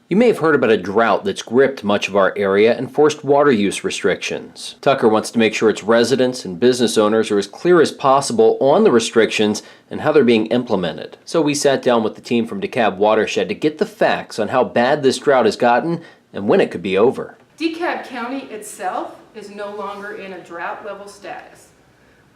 You may have heard about a drought that's gripped much of our area and forced water use restrictions. Tucker wants to make sure its residents and business owners are as clear as possible on the restrictions and how they're being implemented. So we sat down with the team from DeKalb Watershed to get the facts on how bad this drought has gotten and when it could be over. DeKalb County itself is no longer in a drought level status.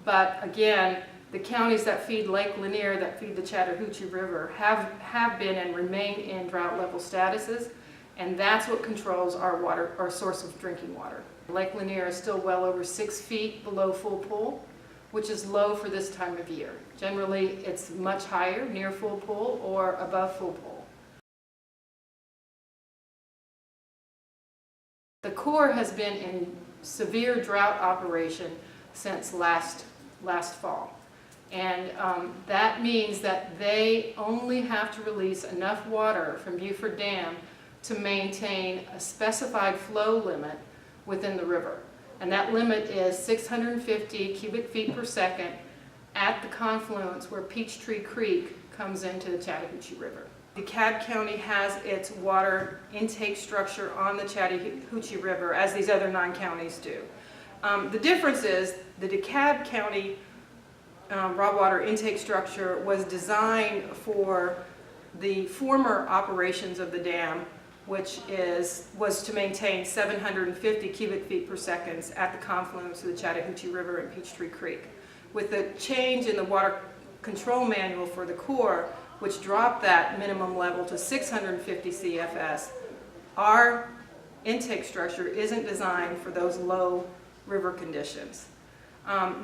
But again, the counties that feed Lake Lanier, that feed the Chattahoochee River, have been and remain in drought level statuses, and that's what controls our source of drinking water. Lake Lanier is still well over 6 feet below full pool, which is low for this time of year. Generally, it's much higher, near full pool or above full pool. The Corps has been in severe drought operation since last fall. And that means that they only have to release enough water from Buford Dam to maintain a specified flow limit within the river. And that limit is 650 cubic feet per second at the confluence where Peachtree Creek comes into the Chattahoochee River. DeKalb County has its water intake structure on the Chattahoochee River, as these other 9 counties do. The difference is the DeKalb County raw water intake structure was designed for the former operations of the dam, which was to maintain 750 cubic feet per second at the confluence of the Chattahoochee River and Peachtree Creek. With the change in the water control manual for the Corps, which dropped that minimum level to 650 CFS, our intake structure isn't designed for those low river conditions.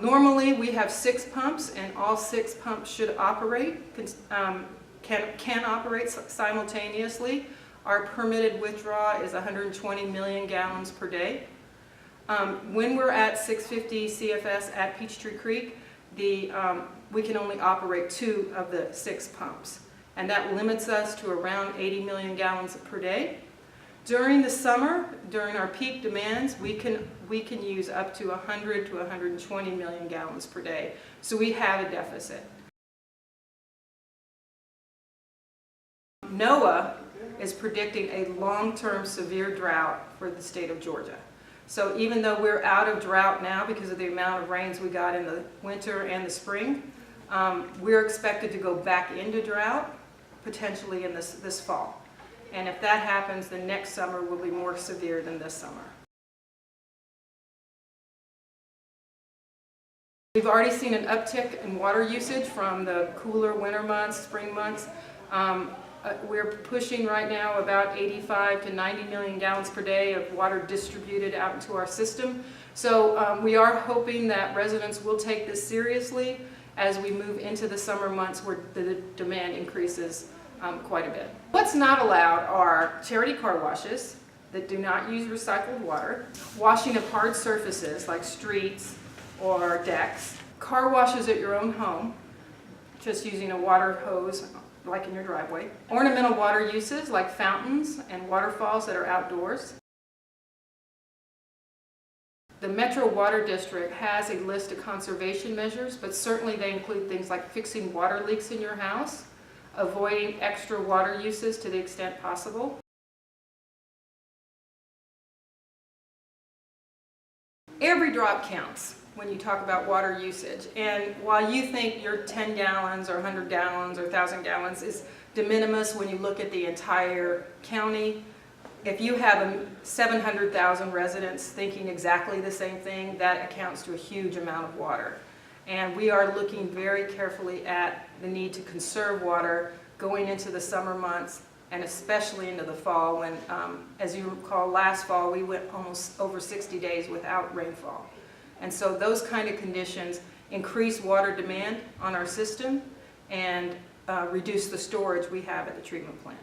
Normally we have 6 pumps, and all 6 pumps should operate, can operate simultaneously. Our permitted withdrawal is 120 million gallons per day. When we're at 650 CFS at Peachtree Creek, we can only operate 2 of the 6 pumps, and that limits us to around 80 million gallons per day. During the summer, during our peak demands, we can use up to 100 to 120 million gallons per day. So we have a deficit. NOAA is predicting a long-term severe drought for the state of Georgia. So even though we're out of drought now because of the amount of rains we got in the winter and the spring, we're expected to go back into drought potentially in this fall. And if that happens, the next summer will be more severe than this summer. We've already seen an uptick in water usage from the cooler winter months, spring months. We're pushing right now about 85 to 90 million gallons per day of water distributed out into our system. So we are hoping that residents will take this seriously as we move into the summer months where the demand increases quite a bit. What's not allowed are charity car washes that do not use recycled water, washing of hard surfaces like streets or decks, car washes at your own home, just using a water hose like in your driveway, ornamental water uses like fountains and waterfalls that are outdoors. The Metro Water District has a list of conservation measures, but certainly they include things like fixing water leaks in your house, avoiding extra water uses to the extent possible. Every drop counts when you talk about water usage, and while you think your 10 gallons or 100 gallons or 1,000 gallons is de minimis when you look at the entire county, if you have 700,000 residents thinking exactly the same thing, that accounts to a huge amount of water. And we are looking very carefully at the need to conserve water going into the summer months and especially into the fall when, as you recall, last fall we went almost over 60 days without rainfall. And so those kind of conditions increase water demand on our system and reduce the storage we have at the treatment plant.